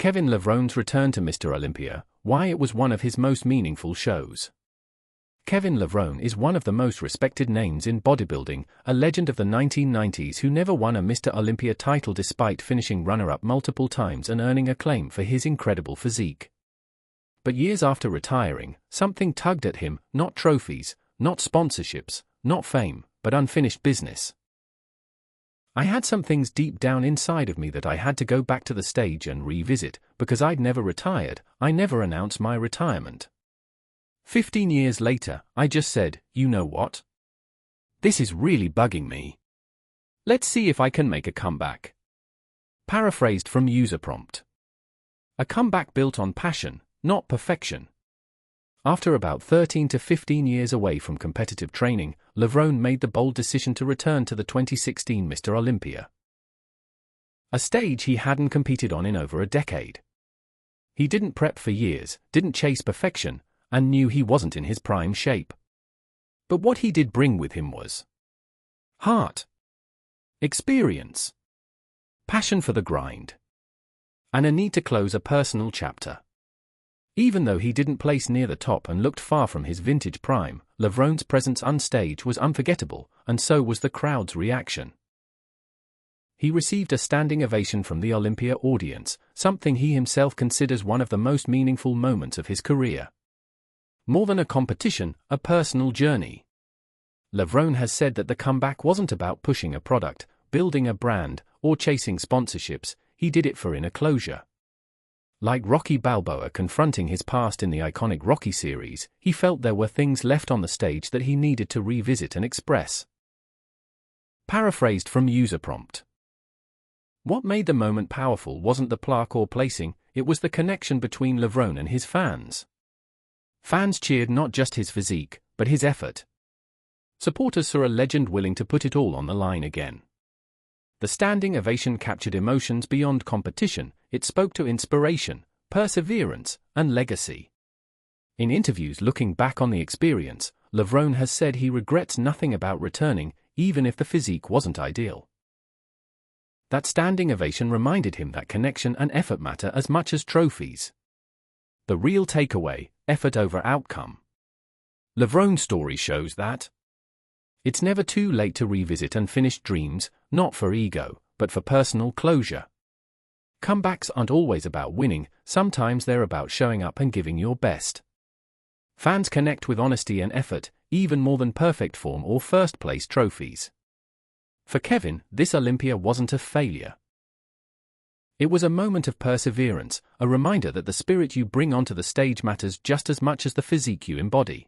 Kevin Levrone's return to Mr. Olympia, why it was one of his most meaningful shows. Kevin Levrone is one of the most respected names in bodybuilding, a legend of the 1990s who never won a Mr. Olympia title despite finishing runner-up multiple times and earning acclaim for his incredible physique. But years after retiring, something tugged at him, not trophies, not sponsorships, not fame, but unfinished business. I had some things deep down inside of me that I had to go back to the stage and revisit, because I'd never retired, I never announced my retirement. 15 years later, I just said, you know what? This is really bugging me. Let's see if I can make a comeback. Paraphrased from user prompt. A comeback built on passion, not perfection. After about 13 to 15 years away from competitive training, Levrone made the bold decision to return to the 2016 Mr. Olympia. A stage he hadn't competed on in over a decade. He didn't prep for years, didn't chase perfection, and knew he wasn't in his prime shape. But what he did bring with him was heart, experience, passion for the grind, and a need to close a personal chapter. Even though he didn't place near the top and looked far from his vintage prime, Levrone's presence on stage was unforgettable, and so was the crowd's reaction. He received a standing ovation from the Olympia audience, something he himself considers one of the most meaningful moments of his career. More than a competition, a personal journey. Levrone has said that the comeback wasn't about pushing a product, building a brand, or chasing sponsorships. He did it for inner closure. Like Rocky Balboa confronting his past in the iconic Rocky series, he felt there were things left on the stage that he needed to revisit and express. Paraphrased from user prompt. What made the moment powerful wasn't the plaque or placing, it was the connection between Levrone and his fans. Fans cheered not just his physique, but his effort. Supporters saw a legend willing to put it all on the line again. The standing ovation captured emotions beyond competition, it spoke to inspiration, perseverance, and legacy. In interviews looking back on the experience, Levrone has said he regrets nothing about returning, even if the physique wasn't ideal. That standing ovation reminded him that connection and effort matter as much as trophies. The real takeaway: effort over outcome. Levrone's story shows that it's never too late to revisit unfinished dreams, not for ego, but for personal closure. Comebacks aren't always about winning, sometimes they're about showing up and giving your best. Fans connect with honesty and effort, even more than perfect form or first-place trophies. For Kevin, this Olympia wasn't a failure. It was a moment of perseverance, a reminder that the spirit you bring onto the stage matters just as much as the physique you embody.